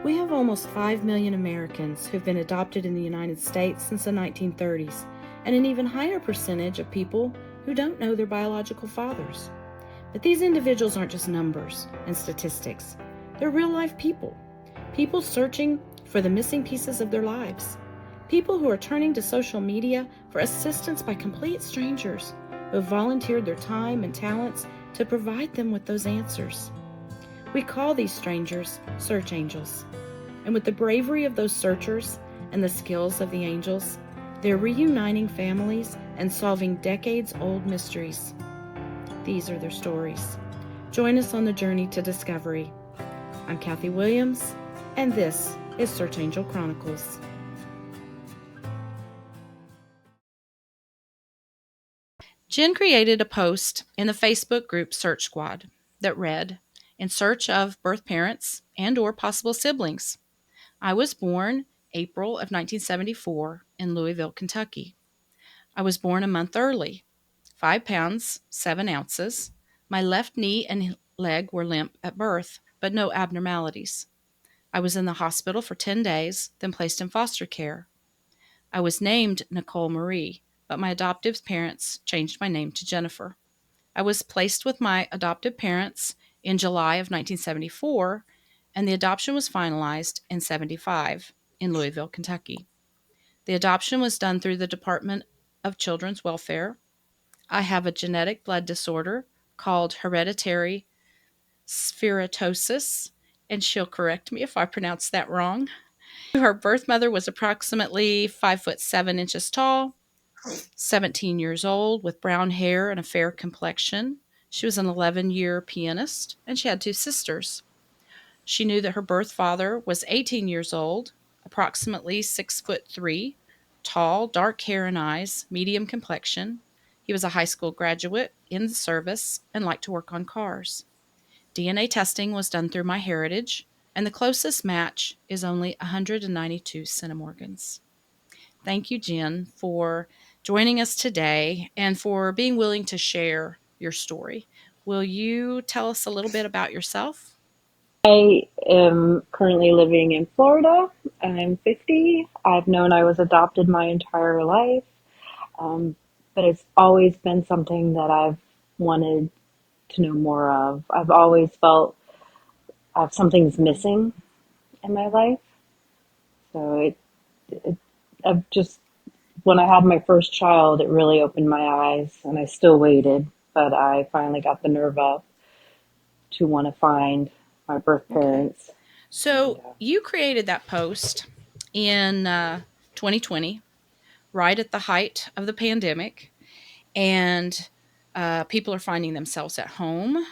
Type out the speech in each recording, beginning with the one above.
We have almost 5 million Americans who've been adopted in the United States since the 1930s, and an even higher percentage of people who don't know their biological fathers. But these individuals aren't just numbers and statistics. They're real-life people. People searching for the missing pieces of their lives. People who are turning to social media for assistance by complete strangers who have volunteered their time and talents to provide them with those answers. We call these strangers search angels. And with the bravery of those searchers and the skills of the angels, they're reuniting families and solving decades-old mysteries. These are their stories. Join us on the journey to discovery. I'm Kathy Williams, and this is Search Angel Chronicles. Jen created a post in the Facebook group Search Squad that read, "In search of birth parents and or possible siblings. I was born April of 1974 in Louisville, Kentucky. I was born a month early, 5 pounds, 7 ounces. My left knee and leg were limp at birth, but no abnormalities. I was in the hospital for 10 days, then placed in foster care. I was named Nicole Marie, but my adoptive parents changed my name to Jennifer. I was placed with my adoptive parents in July of 1974, and the adoption was finalized in 75 in Louisville, Kentucky. The adoption was done through the Department of Children's Welfare. I have a genetic blood disorder called hereditary spherotosis, and she'll correct me if I pronounce that wrong. Her birth mother was approximately 5'7" tall, 17 years old, with brown hair and a fair complexion. She was an 11-year pianist, and she had 2 sisters. She knew that her birth father was 18 years old, approximately 6'3", tall, dark hair and eyes, medium complexion. He was a high school graduate in the service and liked to work on cars. DNA testing was done through MyHeritage, and the closest match is only 192 centimorgans. Thank you, Jen, for joining us today and for being willing to share your story. Will you tell us a little bit about yourself? I am currently living in Florida. I'm 50. I've known I was adopted my entire life, but it's always been something that I've wanted to know more of. I've always felt something's missing in my life. So it, I've just, when I had my first child, it really opened my eyes, and I still waited, but I finally got the nerve up to want to find my birth Okay. parents. And So you created that post in 2020, right at the height of the pandemic, and people are finding themselves at home,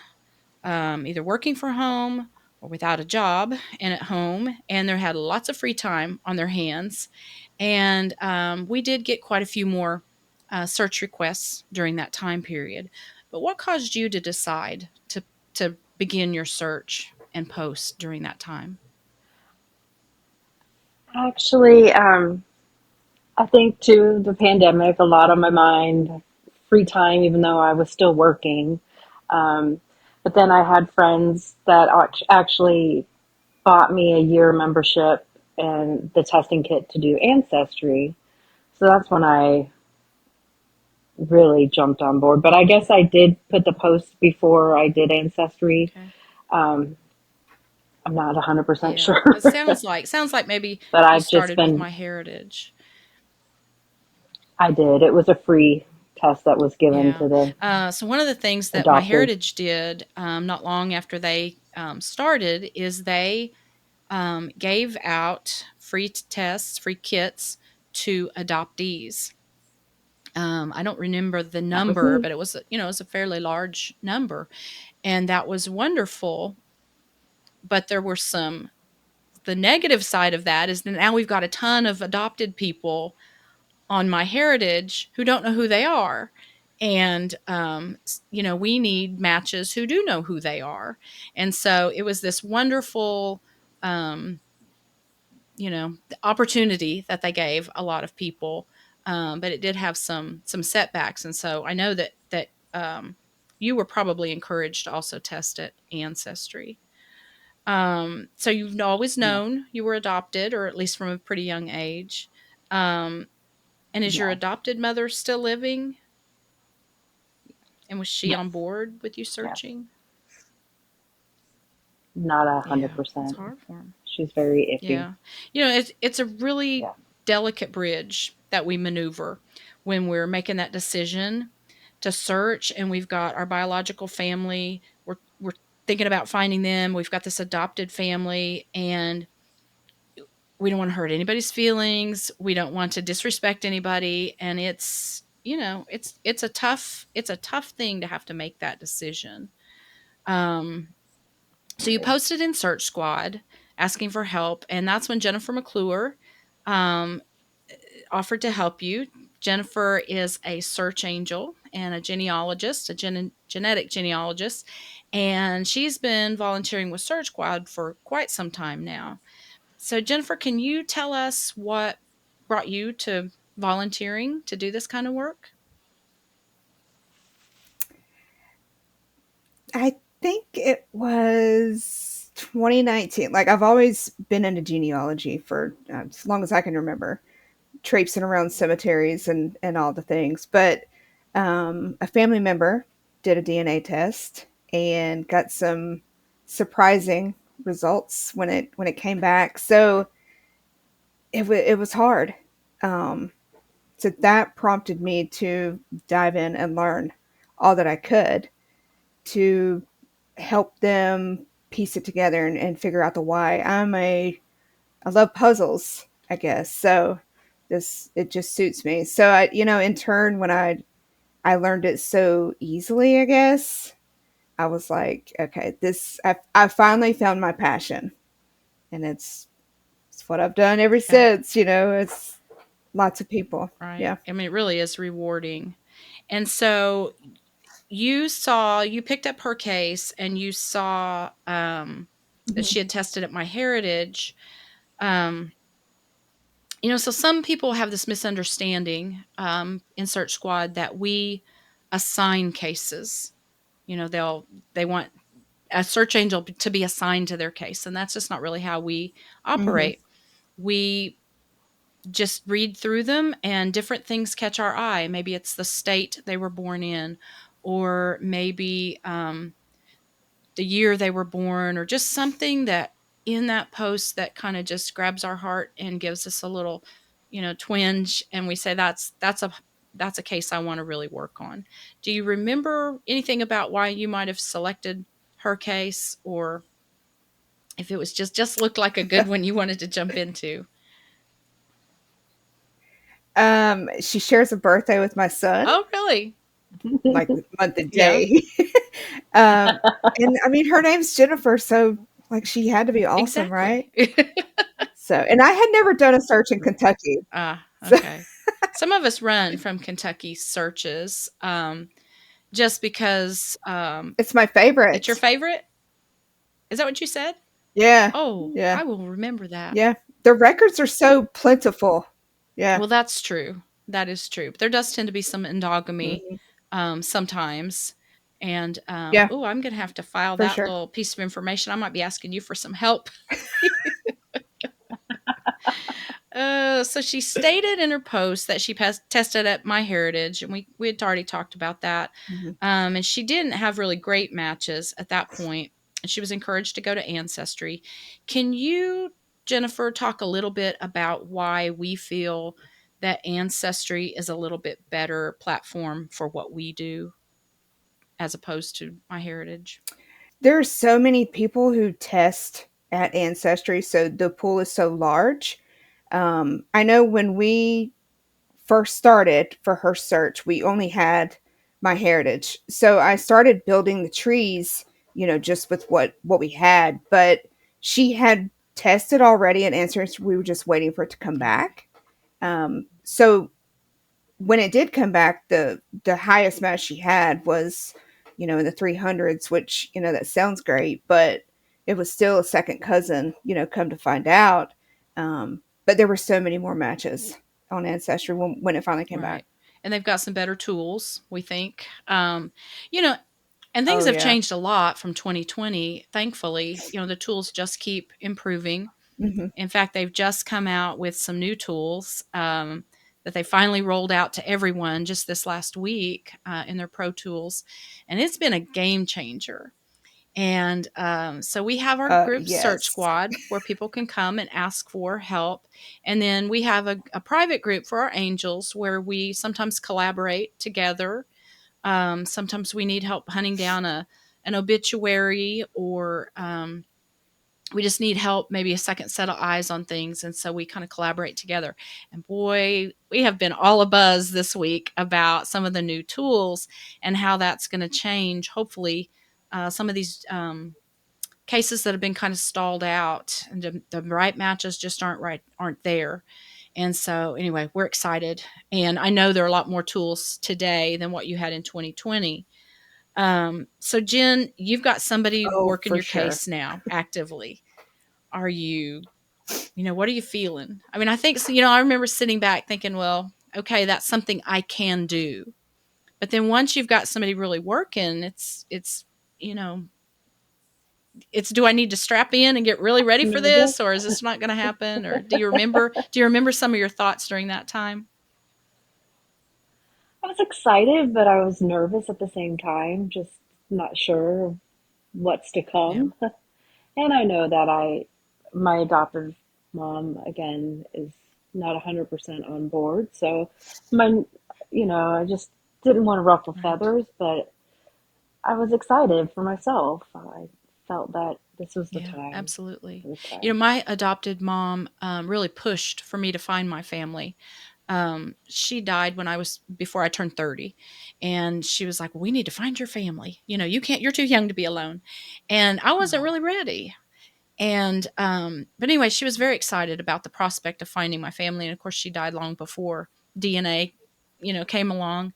either working from home or without a job and at home, and they had lots of free time on their hands. And we did get quite a few more search requests during that time period. But what caused you to decide to begin your search and post during that time? actually, I think too, the pandemic, a lot on my mind, free time, even though I was still working. Um, but then I had friends that actually bought me a year membership and the testing kit to do Ancestry. So that's when I really jumped on board. But I guess I did put the post before I did Ancestry. Okay. Um, I'm not 100% Yeah. sure, It sounds like maybe but you I've just started with been, my heritage. I did. It was a free test that was given Yeah. to the So one of the things that my adopted. heritage did not long after they started is they gave out free tests, free kits to adoptees. I don't remember the That was number, me. but it was a fairly large number, and that was wonderful. But there were the negative side of that is that now we've got a ton of adopted people on my heritage who don't know who they are. And, we need matches who do know who they are. And so it was this wonderful, um, opportunity that they gave a lot of people. But it did have some setbacks. And so I know that you were probably encouraged to also test it Ancestry. So you've always Yeah. known you were adopted, or at least from a pretty young age. Um, and is your Yeah. adopted mother still living? And was she Yes. on board with you Yes. searching? Not a hundred Yeah, it's percent. hard for him. She's very iffy. Yeah. It's a really Yeah. delicate bridge that we maneuver when we're making that decision to search, and we've got our biological family. We're thinking about finding them. We've got this adopted family, and we don't want to hurt anybody's feelings. We don't want to disrespect anybody, and it's a tough thing to have to make that decision. Um so you Very. posted in Search Squad asking for help, and that's when Jennifer McClure um, offered to help you. Jennifer is a search angel and a genealogist, a genetic genealogist, and she's been volunteering with Search Squad for quite some time now. So, Jennifer, can you tell us what brought you to volunteering to do this kind of work? I think it was 2019. Like, I've always been into genealogy for as long as I can remember, traipsing around cemeteries and all the things. But a family member did a DNA test and got some surprising results when it came back. So it was hard. Um, so that prompted me to dive in and learn all that I could to help them piece it together and figure out the why. I love puzzles, I guess. So this it just suits me. So in turn, when I learned it so easily, I guess I was like, okay, I finally found my passion, and it's what I've done ever Yeah, since. It's lots of people. right. Yeah. I mean, it really is rewarding. And so you picked up her case, and you saw that Mhm. she had tested at my heritage. um, so some people have this misunderstanding in Search Squad that we assign cases. They want a search angel to be assigned to their case, and that's just not really how we Mhm. operate. We just read through them, and different things catch our eye. Maybe it's the state they were born in, or maybe the year they were born, or just something that in that post that kind of just grabs our heart and gives us a little, twinge, and we say that's a case I want to really work on. Do you remember anything about why you might have selected her case, or if it was just looked like a good one you wanted to jump into? She shares a birthday with my son, Oh, really? like the month and Yeah, day. um, and I mean, her name's Jennifer, so like she had to be awesome, right? exactly. So, and I had never done a search in Kentucky, Ah, so okay. Some of us run from Kentucky searches, just because it's my it's your favorite. favorite. Is that what you said? Yeah, Oh, yeah, I will remember that. yeah. The records are so plentiful. Yeah, Well, that's true. That is true. But there does tend to be some endogamy hmm, sometimes. And yeah, I'm going to have to file for that sure. little piece of information. I might be asking you for some help. So she stated in her post that she tested at MyHeritage, and we had already talked about that. Hmm. And she didn't have really great matches at that point, and she was encouraged to go to Ancestry. Can you, Jennifer, talk a little bit about why we feel that Ancestry is a little bit better platform for what we do as opposed to MyHeritage? There are so many people who test at Ancestry, so the pool is so large. I know when we first started for her search, we only had my heritage. So I started building the trees, just with what we had. But she had tested already and answers. We were just waiting for it to come Yeah. back. So when it did come back, the highest match she had was, in the 300s, which that sounds great, but it was still a second cousin. Come to find out, but there were so many more matches on Ancestry when it finally came back. Right. And they've got some better tools, we think. You know, And things Oh have yeah. changed a lot from 2020. Thankfully, the tools just keep improving. Hmm. In fact, they've just come out with some new tools that they finally rolled out to everyone just this last week in their Pro Tools. And it's been a game changer. And so we have our group search Yes. squad where people can come and ask for help. And then we have a private group for our angels where we sometimes collaborate together. Sometimes we need help hunting down an obituary, or we just need help, maybe a second set of eyes on things. And so we kind of collaborate together. And boy, we have been all abuzz this week about some of the new tools and how that's going to change, hopefully, some of these cases that have been kind of stalled out, and the right matches just aren't there. And so anyway, we're excited. And I know there are a lot more tools today than what you had in 2020. So Jen, you've got somebody Oh, working for your sure. case now actively. Are you, what are you feeling? I mean, I think, so, I remember sitting back thinking, well, okay, that's something I can do. But then once you've got somebody really working, you know, it's, do I need to strap in and get really ready for Nervous. this, or is this not going to happen? Or do you remember some of your thoughts during that time? I was excited, but I was nervous at the same time, just not sure what's to Yeah. come. And I know that my adoptive mom, again, is not 100% on board. So my, I just didn't want to ruffle Right. feathers, but I was excited for myself. I felt that this was the Yeah, time. absolutely. It was time. My adopted mom really pushed for me to find my family. She died when before I turned 30. And she was like, well, we need to find your family. You're too young to be alone. And I wasn't Oh, really ready. And, but anyway, she was very excited about the prospect of finding my family. And of course, she died long before DNA, came along.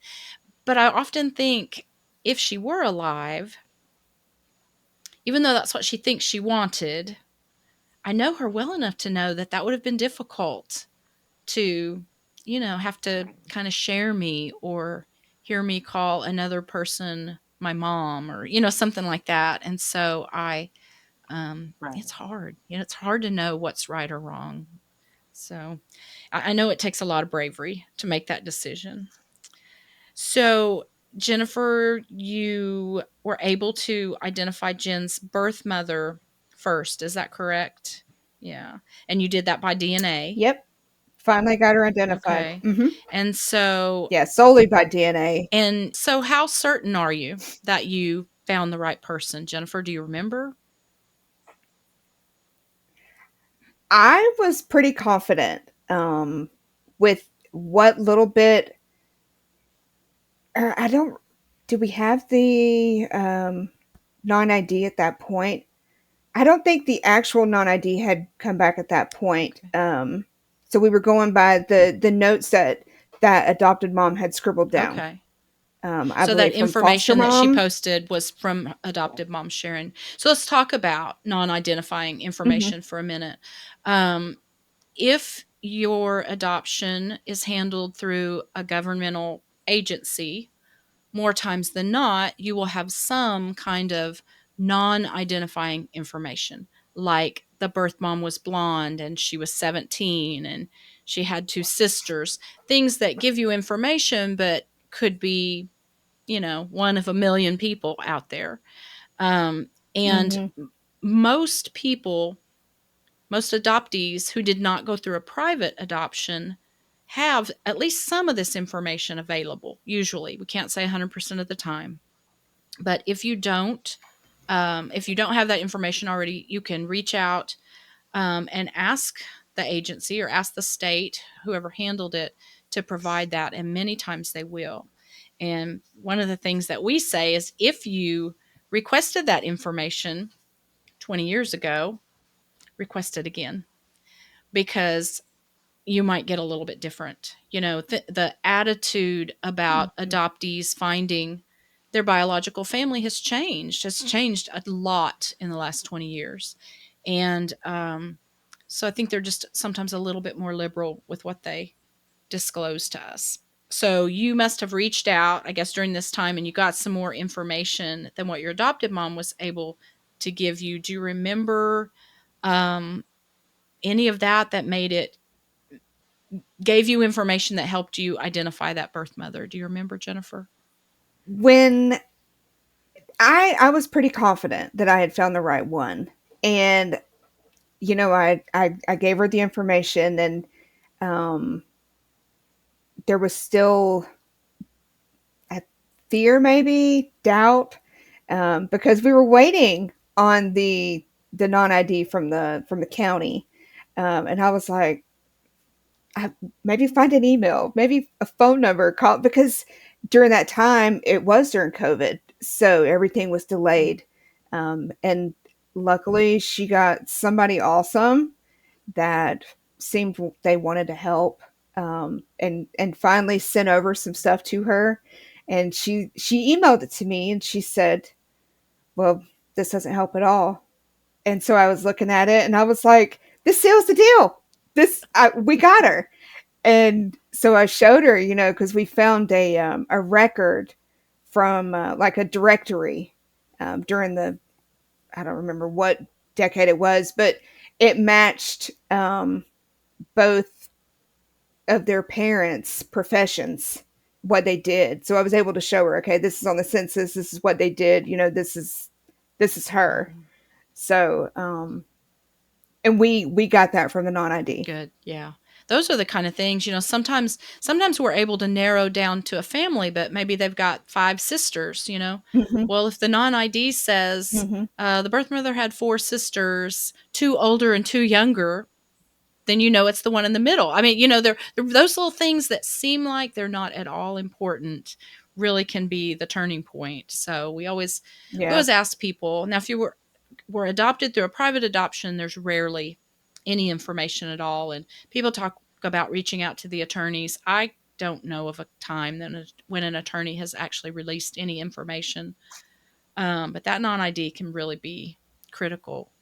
But I often think if she were alive, even though that's what she thinks she wanted, I know her well enough to know that that would have been difficult to, have to kind of share me or hear me call another person my mom, or, something like that. And so right. it's hard. It's hard to know what's right or wrong. So I know it takes a lot of bravery to make that decision. So, Jennifer, you were able to identify Jen's birth mother first. Is that correct? Yeah. And you did that by DNA. Yep. Finally got her identified. Okay. Hmm. And so Yeah, solely by DNA. how certain are you that you found the right person? Jennifer, do you remember? I was pretty confident with what little bit. I don't. Do we have the non-ID at that point? I don't think the actual non-ID had come back at that point. Okay. So we were going by the notes that adopted mom had scribbled down. Okay. I So that believe from foster information that she mom. posted was from adoptive mom Sharon. So let's talk about non-identifying Hmm. information for a minute. Um, if your adoption is handled through a governmental agency, more times than not, you will have some kind of non identifying information, like the birth mom was blonde and she was 17 and she had two sisters, things that give you information but could be, one of a million people out there. And Hmm. most people, most adoptees who did not go through a private adoption have at least some of this information available. Usually, we can't say 100% of the time, but if you don't have that information already, you can reach out and ask the agency or ask the state, whoever handled it, to provide that. And many times they will. And one of the things that we say is if you requested that information 20 years ago, request it again, because you might get a little bit different. The attitude about adoptees finding their biological family has changed a lot in the last 20 years. And so I think they're just sometimes a little bit more liberal with what they disclose to us. So you must have reached out, I guess, during this time and you got some more information than what your adopted mom was able to give you. Do you remember um, any of that that made it, gave you information that helped you identify that birth mother? Do you remember, Jennifer? When I was pretty confident that I had found the right one, and I gave her the information, and um, there was still a fear, maybe doubt, because we were waiting on the non ID from the county, and I was like, maybe find an email, maybe a phone number, call, because during that time it was during COVID, so everything was delayed, and luckily she got somebody awesome that seemed they wanted to help, and finally sent over some stuff to her, and she emailed it to me and she said, well, this doesn't help at all. And so I was looking at it and I was like, this seals the deal. We got her. And so I showed her, because we found a record from like a directory, during the, I don't remember what decade it was, but it matched, both of their parents' professions, what they did. So I was able to show her, okay, this is on the census, this is what they did, this is her. So and we got that from the non ID. Good. Yeah. Those are the kind of things, sometimes we're able to narrow down to a family, but maybe they've got five sisters. Mm-hmm. Well, if the non-ID says Mm-hmm. the birth mother had four sisters, two older and two younger, then it's the one in the middle. I mean, they're those little things that seem like they're not at all important really can be the turning point. So we Yeah. always ask people. Now, if you were adopted through a private adoption, there's rarely any information at all. And people talk about reaching out to the attorneys. I don't know of a time when an attorney has actually released any information. But that non ID can really be critical.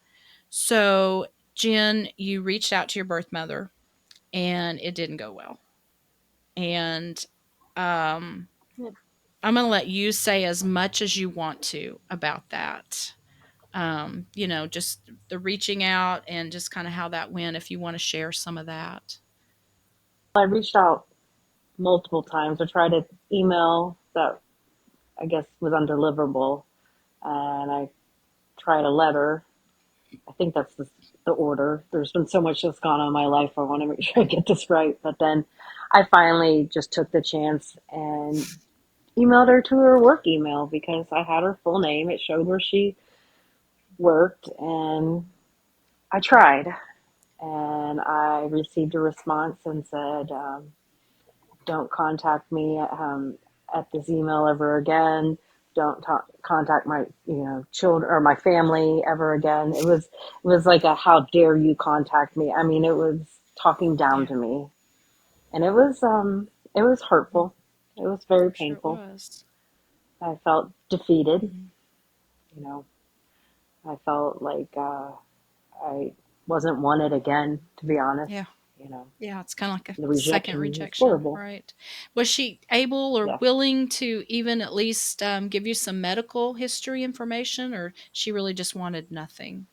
So, Jen, you reached out to your birth mother and it didn't go well. And um, I'm going to let you say as much as you want to about that. Just the reaching out and just kind of how that went, if you want to share some of that. I reached out multiple times. I tried an email that I guess was undeliverable, and I tried a letter. I think that's the order. There's been so much that's gone on in my life. I want to make sure I get this right. But then I finally just took the chance and emailed her to her work email because I had her full name. It showed where she worked, and I tried. And I received a response and said, don't contact me at this email ever again. Don't contact my children or my family ever again. It was like a how dare you contact me. I mean, it was talking down Yeah, to me, and it was hurtful. It was very I'm sure it painful. was. I felt defeated. Mm-hmm. You know, I felt like I wasn't wanted again. To be honest, Yeah. you know, Yeah, it's kind of like a the second rejection was rejection, horrible. right? Was she able or Yes, willing to even at least give you some medical history information, or she really just wanted nothing?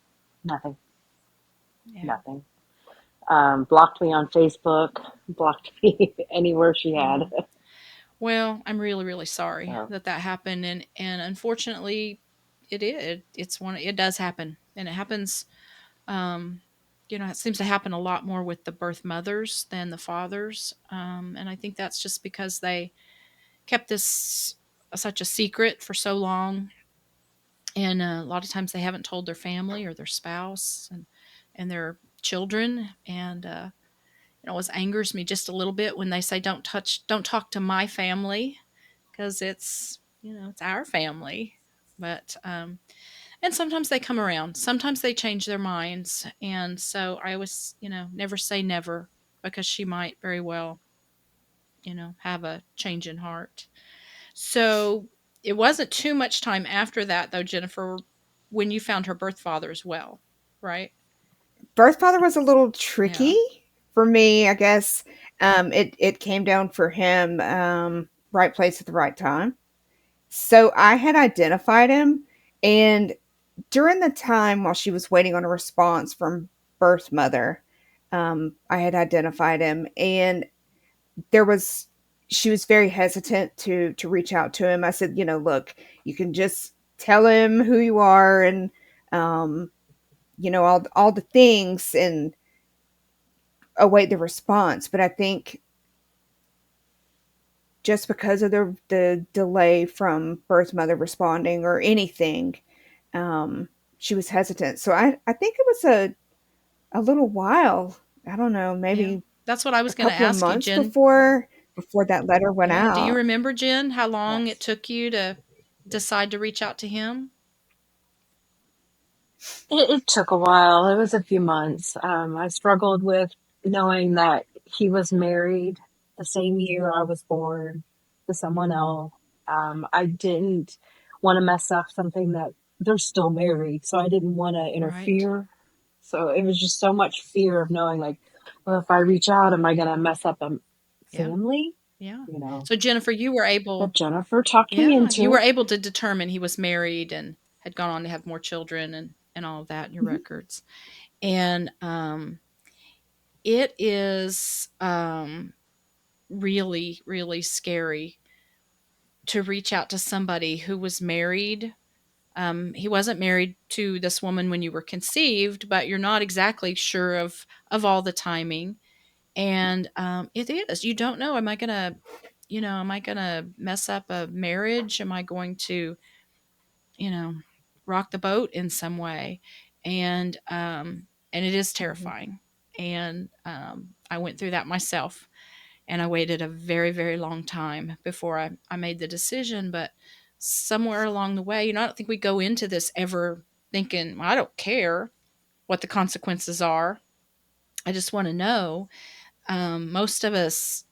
nothing, Yeah. nothing. Blocked me on Facebook, blocked me anywhere she had. Mm. Well, I'm really, really sorry So, that that happened, and unfortunately, it does happen, and it happens. Um, it seems to happen a lot more with the birth mothers than the fathers, and I think that's just because they kept this such a secret for so long, and a lot of times they haven't told their family or their spouse and their children, and it always angers me just a little bit when they say don't talk to my family because it's our family. But and sometimes they come around, sometimes they change their minds, and so I always never say never, because she might very well have a change in heart. So it wasn't too much time after that, though, Jennifer, when you found her birth father as well, right? Birth father was a little Yeah. tricky for me, I guess. It came down for him, right place at the right time. So I had identified him, and during the time while she was waiting on a response from birth mother, I had identified him, and there was she was very hesitant to reach out to him. I said, look, you can just tell him who you are, and um, all the things, and await the response. But I think just because of the delay from birth mother responding or anything, um, she was hesitant. So I think it was a little while. I don't know, Yeah. maybe That's what I a was going to couple of ask you, months Jen. before that letter went Yeah. Do you out. remember, Jen, how long it Yes. took you to decide to reach out to him? It took a while. It was a few months. I struggled with knowing that he was married the same year I was born to someone else. I didn't want to mess up something that they're still married, so I didn't want to Right. interfere. So it was just so much fear of knowing, like, well, if I reach out, am I going to mess up a Yeah. family? Yeah. You know. So, Jennifer, you were But able, Jennifer talked me yeah, you into were it. able to determine he was married and had gone on to have more children and all of that in your Mhm. records. And it is really, really scary to reach out to somebody who was married. He wasn't married to this woman when you were conceived, but you're not exactly sure of all the timing. And it is. You don't know. Am I gonna, am I gonna mess up a marriage? Am I going to, you know, rock the boat in some way? And it is Mhm. terrifying. And I went through that myself, and I waited a very, very long time before I made the decision. But somewhere along the way, I don't think we go into this ever thinking, well, I don't care what the consequences are. I just want to know. Most of us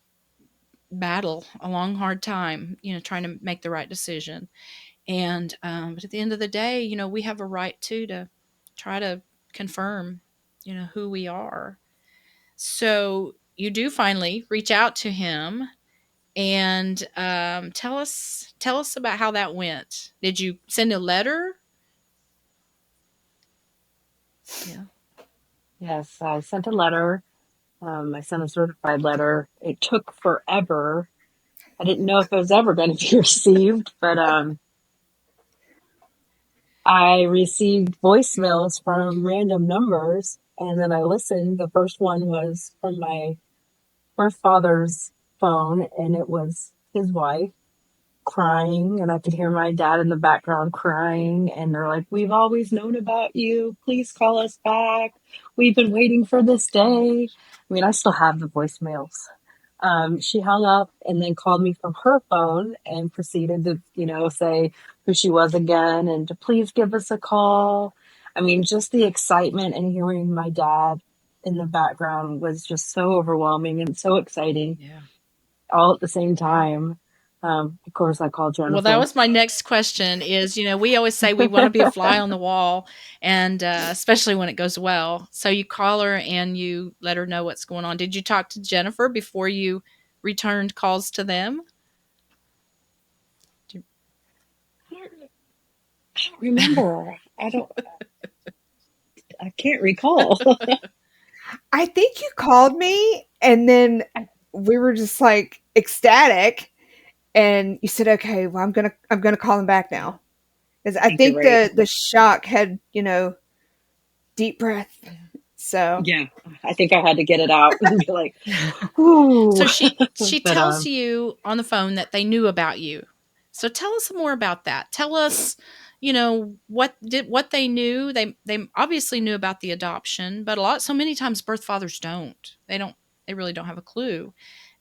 battle a long, hard time, trying to make the right decision. And but at the end of the day, we have a right to try to confirm, who we are. So you do finally reach out to him and tell us about how that went. Did you send a letter? Yeah. Yes, I sent a letter. I sent a certified letter. It took forever. I didn't know if it was ever going to be received, but I received voicemails from random numbers, and then I listened. The first one was from my birth father's phone, and it was his wife crying, and I could hear my dad in the background crying, and they're like, "We've always known about you. Please call us back. We've been waiting for this day." I mean, I still have the voicemails. She hung up and then called me from her phone and proceeded to, say who she was again and to please give us a call. I mean, just the excitement and hearing my dad in the background was just so overwhelming and so exciting Yeah. all at the same Yeah. time. Of course, I called Well, that Jennifer. was my next question is, we always say we want to be a fly on the wall, and especially when it goes well. So you call her and you let her know what's going on. Did you talk to Jennifer before you returned calls to them? Do I don't remember. I can't recall. I think you called me, and then I we were just like ecstatic, and you said, "Okay, well, I'm gonna call him back Yeah. now." Because I think you're think right. the shock had, deep breath. Yeah. So Yeah, I think I had to get it out and be like, Yeah. "Ooh," So she but tells you on the phone that they knew about you. So tell us more about that. Tell us, what they knew. They obviously knew about the adoption, but so many times birth fathers don't. They really don't have a clue.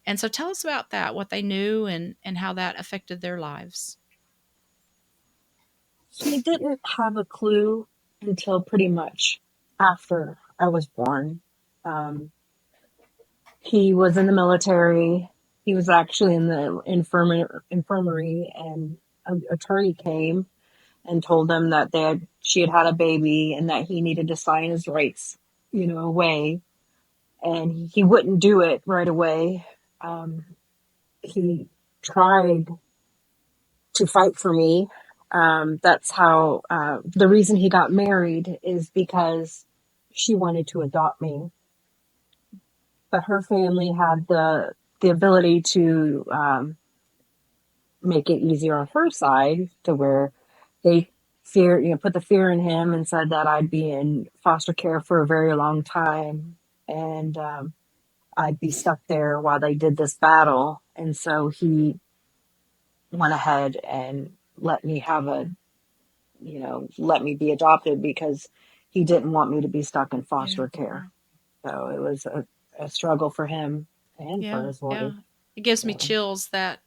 And so tell us about that, what they knew and how that affected their lives. he didn't have a clue until pretty much after I was born. Um, he was in the military. He was actually in the infirmary, and an attorney came and told him that she had had a baby and that he needed to sign his rights, away. and he wouldn't do it right away. He tried to fight for me. That's how the reason he got married is because she wanted to adopt me, but her family had the ability to make it easier on her side to where they put the fear in him and said that I'd be in foster care for a very long time, and I'd be stuck there while they did this battle. And so he went ahead and let me have let me be adopted because he didn't want me to be stuck in Yeah. foster care. So it was a struggle for him and for Yeah. his Yeah. wife. It gives me So chills that,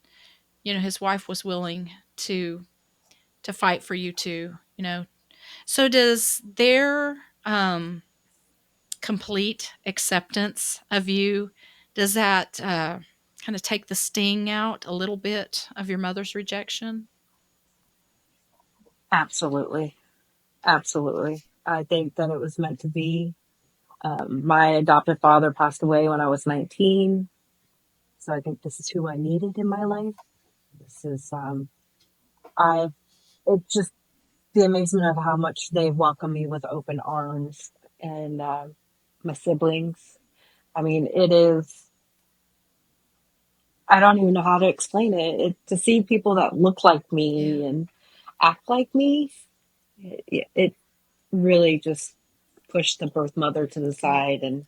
his wife was willing to fight for you too, So does their complete acceptance of you, does that kind of take the sting out a little bit of your mother's rejection? absolutely, absolutely. I think that it was meant to be. My adoptive father passed away when I was 19. So I think this is who I needed in my life. This is, I, it's just the amazement of how much they welcome me with open arms, and my siblings. I mean, it is, I don't even know how to explain it. To see people that look like Yeah. me and act like me, it really just pushed the birth mother to the Yeah. side, and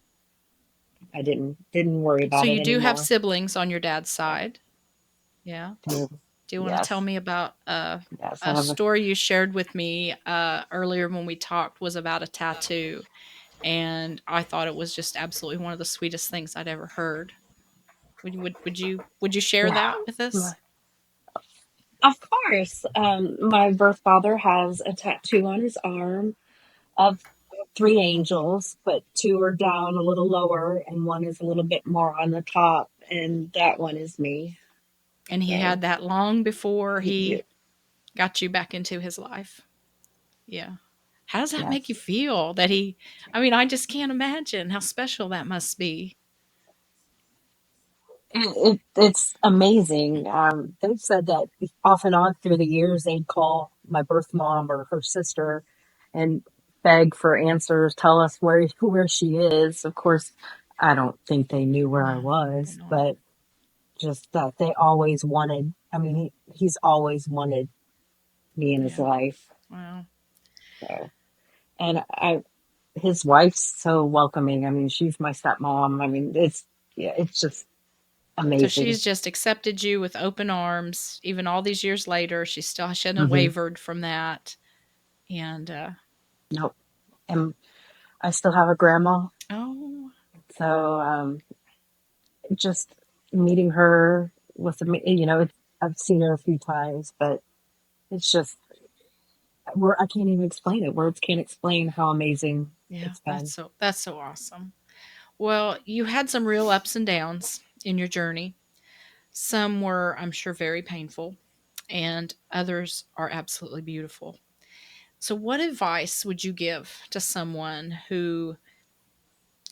I didn't worry So about it you do have anymore. siblings on your dad's So, side. Yeah. Do you want to tell yes, me about yes, I a have a, story you shared with me earlier when we talked was about a tattoo, and I thought it was just absolutely one of the sweetest things I'd ever heard. Would you share yeah. that with us? Of course. My birth father has a tattoo on his arm of three angels, but two are down a little lower, and one is a little bit more on the top, and that one is me. And he So, had that long before y- he got you back into his life. Yeah. How does that make you yes. feel that he I mean, I just can't imagine how special that must be. It's amazing. They've said that off and on through the years, they'd call my birth mom or her sister and beg for answers, tell us where she is. Of course, I don't think they knew where I No, probably was, not. but just that they always wanted. I mean, he's always wanted me in his Yeah. life. Wow. So, and his wife's so welcoming. I mean, she's my stepmom. I mean, it's just So amazing. she's just accepted you with open arms, even all these years later. She hadn't Hmm. wavered from that. And Nope. And I still have a grandma. oh, So, just meeting her was, I've seen her a few times, but it's just, I can't even explain it. Words can't explain how amazing yeah, it's been. that's so awesome. Well, you had some real ups and downs in your journey. Some were, I'm sure, very painful, and others are absolutely beautiful. So, what advice would you give to someone who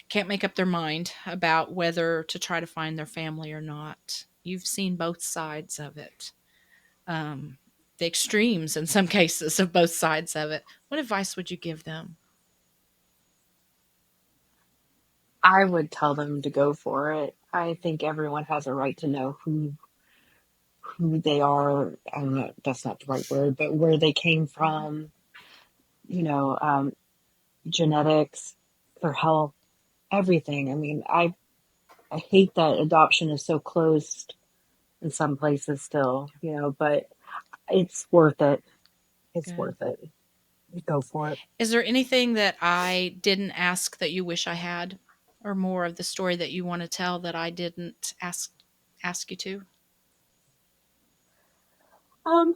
can't make up their mind about whether to try to find their family or not? You've seen both sides of it, um, the extremes in some cases of both sides of it. What advice would you give them? I would tell them to go for it. I think everyone has a right to know who they are. I don't know, that's not the right word, but where they came Mhm. from, you know, genetics, their health, everything. I mean, I hate that adoption is so closed in some places still, but it's worth it. It's Good. worth it. Go for it. Is there anything that I didn't ask that you wish I had, or more of the story that you want to tell that I didn't ask you to? Um,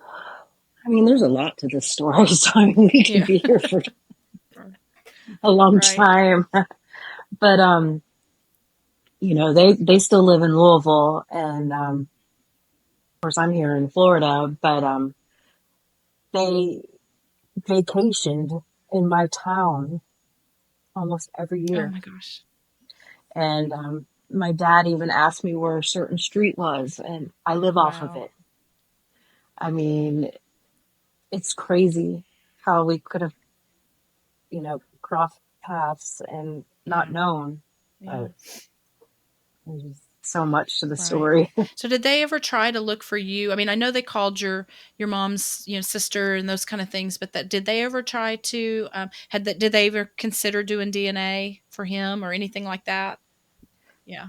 I mean, there's a lot to this story, so I mean, we could Yeah. be here for a long Right. time. But they still live in Louisville, and of course I'm here in Florida. But they vacationed in my town almost every Oh year, my gosh. And my dad even asked me where a certain street was, and I live off of Wow. it. I mean, it's crazy how we could have, crossed paths and not Yeah. known. Yeah. But there's so much to the Right. story. So did they ever try to look for you? I mean, I know they called your mom's, sister and those kind of things, but that did they ever try to did they ever consider doing DNA for him or anything like that? Yeah.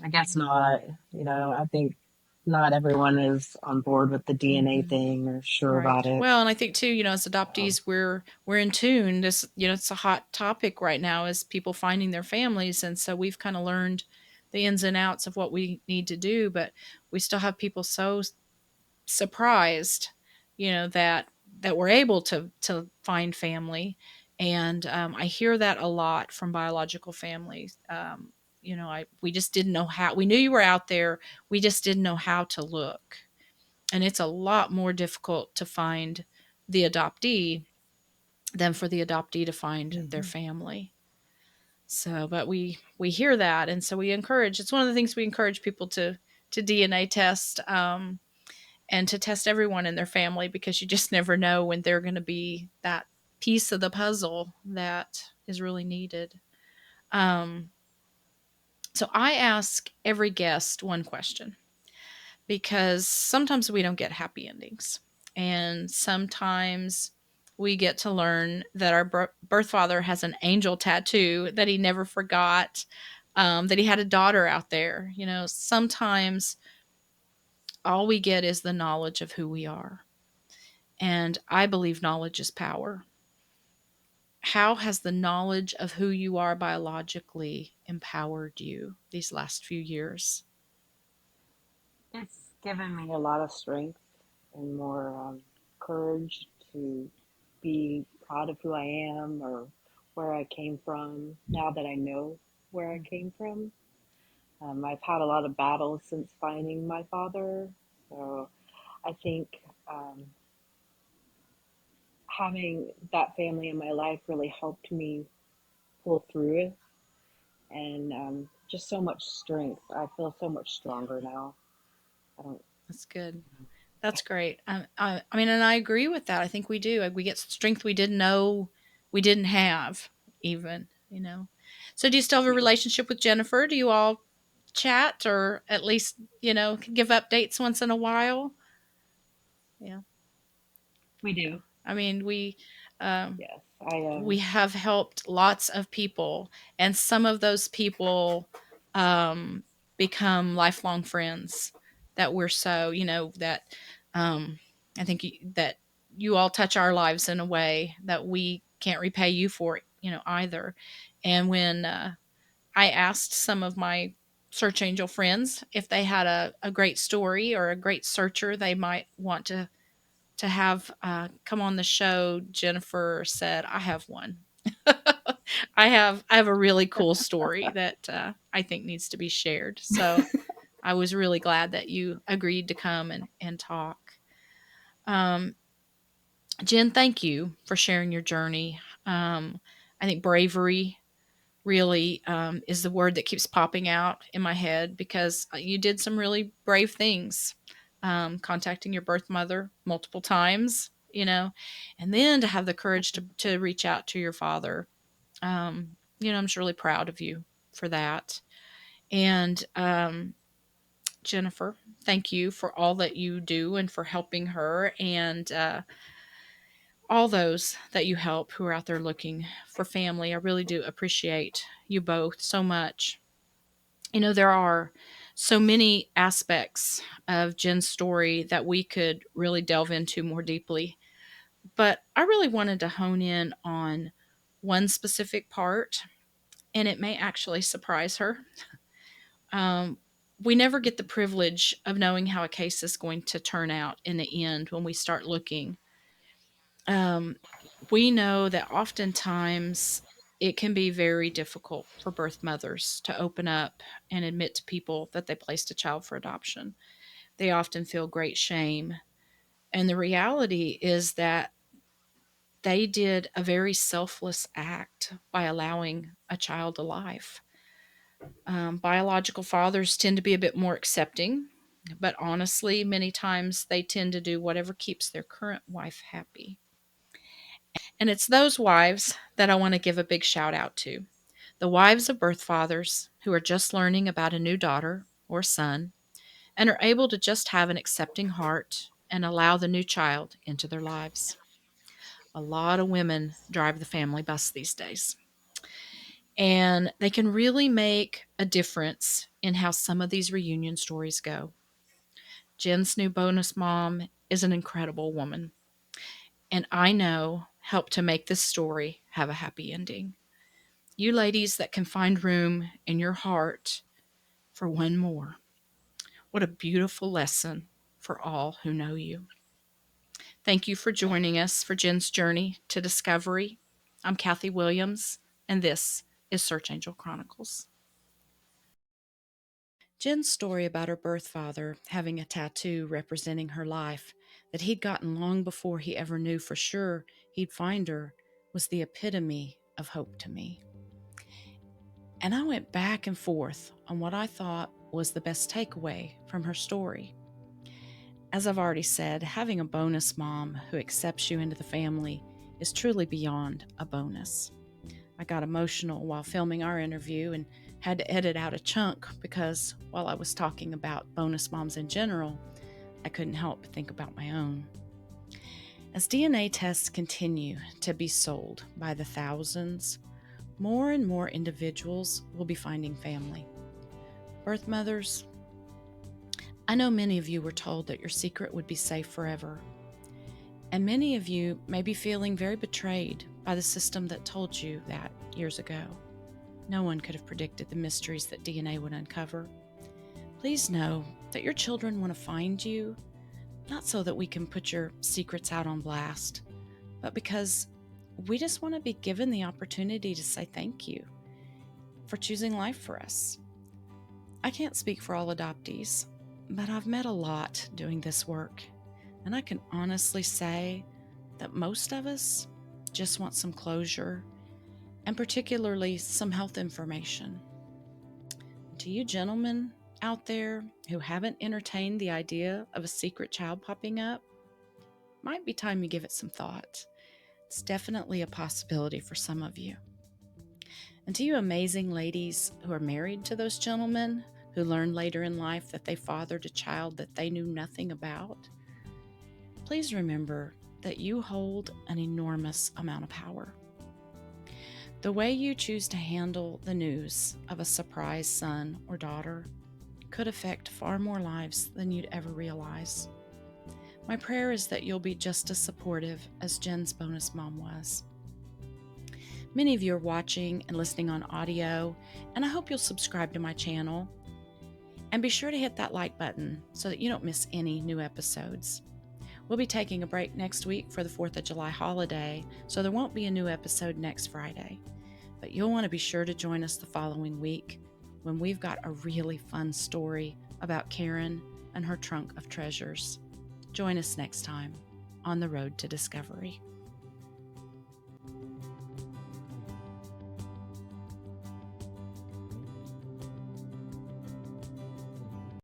I guess not. I think not everyone is on board with the DNA Mhm. thing or sure Right. about it. Well, and I think too, as So, adoptees, we're in tune. This, it's a hot topic right now is people finding their families, and so we've kind of learned the ins and outs of what we need to do, but we still have people so surprised, that we're able to find family, and I hear that a lot from biological families. I we just didn't know how. We knew you were out there. We just didn't know how to look, and it's a lot more difficult to find the adoptee than for the adoptee to find their Mm-hmm. family. So, but we hear that, and so we encourage. It's one of the things we encourage people to DNA test, and to test everyone in their family because you just never know when they're going to be that piece of the puzzle that is really needed. Um, so I ask every guest one question because sometimes we don't get happy endings. And sometimes we get to learn that our birth father has an angel tattoo that he never forgot, that he had a daughter out there. Sometimes all we get is the knowledge of who we are. And I believe knowledge is power. How has the knowledge of who you are biologically empowered you these last few years? It's given me a lot of strength and more courage to be proud of who I am or where I came from now that I know where I came from. I've had a lot of battles since finding my father, so I think um, having that family in my life really helped me pull through it and just so much strength. I feel so much stronger now. I don't. That's good. That's great. I mean, and I agree with that. I think we do. We get strength we didn't know we didn't have, even. So, do you still have a Yes, relationship with Jennifer? Do you all chat or at least, give updates once in a while? Yeah. we Yeah. do. I mean, um, Yes, I we have helped lots of people, and some of those people um, become lifelong friends that we're so that um, I think that you all touch our lives in a way that we can't repay you for, either. And when I asked some of my search angel friends if they had a great story or a great searcher they might want to have come on the show, Jennifer said, "I have one. I have a really cool story that I think needs to be shared." So I was really glad that you agreed to come and talk. Um, Jen, thank you for sharing your journey. I think bravery really is the word that keeps popping out in my head because you did some really brave things, contacting your birth mother multiple times, and then to have the courage to reach out to your father. I'm just really proud of you for that. And Jennifer, thank you for all that you do and for helping her and all those that you help who are out there looking for family. I really do appreciate you both so much. There are so many aspects of Jen's story that we could really delve into more deeply. But I really wanted to hone in on one specific part, and it may actually surprise her. Um, we never get the privilege of knowing how a case is going to turn out in the end when we start looking. Um, we know that oftentimes it can be very difficult for birth mothers to open up and admit to people that they placed a child for adoption. They often feel great shame. And the reality is that they did a very selfless act by allowing a child a life. Biological fathers tend to be a bit more accepting, but honestly, many times they tend to do whatever keeps their current wife happy. And it's those wives that I want to give a big shout out to. The wives of birth fathers who are just learning about a new daughter or son and are able to just have an accepting heart and allow the new child into their lives. A lot of women drive the family bus these days, and they can really make a difference in how some of these reunion stories go. Jen's new bonus mom is an incredible woman, and I know helped to make this story have a happy ending. You ladies that can find room in your heart for one more. What a beautiful lesson for all who know you. Thank you for joining us for Jen's journey to discovery. I'm Kathy Williams, and this is Search Angel Chronicles. Jen's story about her birth father having a tattoo representing her life that he'd gotten long before he ever knew for sure he'd find her was the epitome of hope to me. And I went back and forth on what I thought was the best takeaway from her story. As I've already said, having a bonus mom who accepts you into the family is truly beyond a bonus. I got emotional while filming our interview and had to edit out a chunk because while I was talking about bonus moms in general, I couldn't help but think about my own. As DNA tests continue to be sold by the thousands, more and more individuals will be finding family. Birth mothers, I know many of you were told that your secret would be safe forever. And many of you may be feeling very betrayed by the system that told you that years ago. No one could have predicted the mysteries that DNA would uncover. Please know that your children want to find you, not so that we can put your secrets out on blast, but because we just want to be given the opportunity to say thank you for choosing life for us. I can't speak for all adoptees, but I've met a lot doing this work, and I can honestly say that most of us just want some closure, and particularly some health information. To you gentlemen out there who haven't entertained the idea of a secret child popping up, might be time you give it some thought. It's definitely a possibility for some of you. And to you amazing ladies who are married to those gentlemen who learned later in life that they fathered a child that they knew nothing about, please remember that you hold an enormous amount of power. The way you choose to handle the news of a surprise son or daughter could affect far more lives than you'd ever realize. My prayer is that you'll be just as supportive as Jen's bonus mom was. Many of you are watching and listening on audio, and I hope you'll subscribe to my channel. And be sure to hit that like button so that you don't miss any new episodes. We'll be taking a break next week for the 4th of July holiday, so there won't be a new episode next Friday. But you'll want to be sure to join us the following week when we've got a really fun story about Karen and her trunk of treasures. Join us next time on the road to discovery.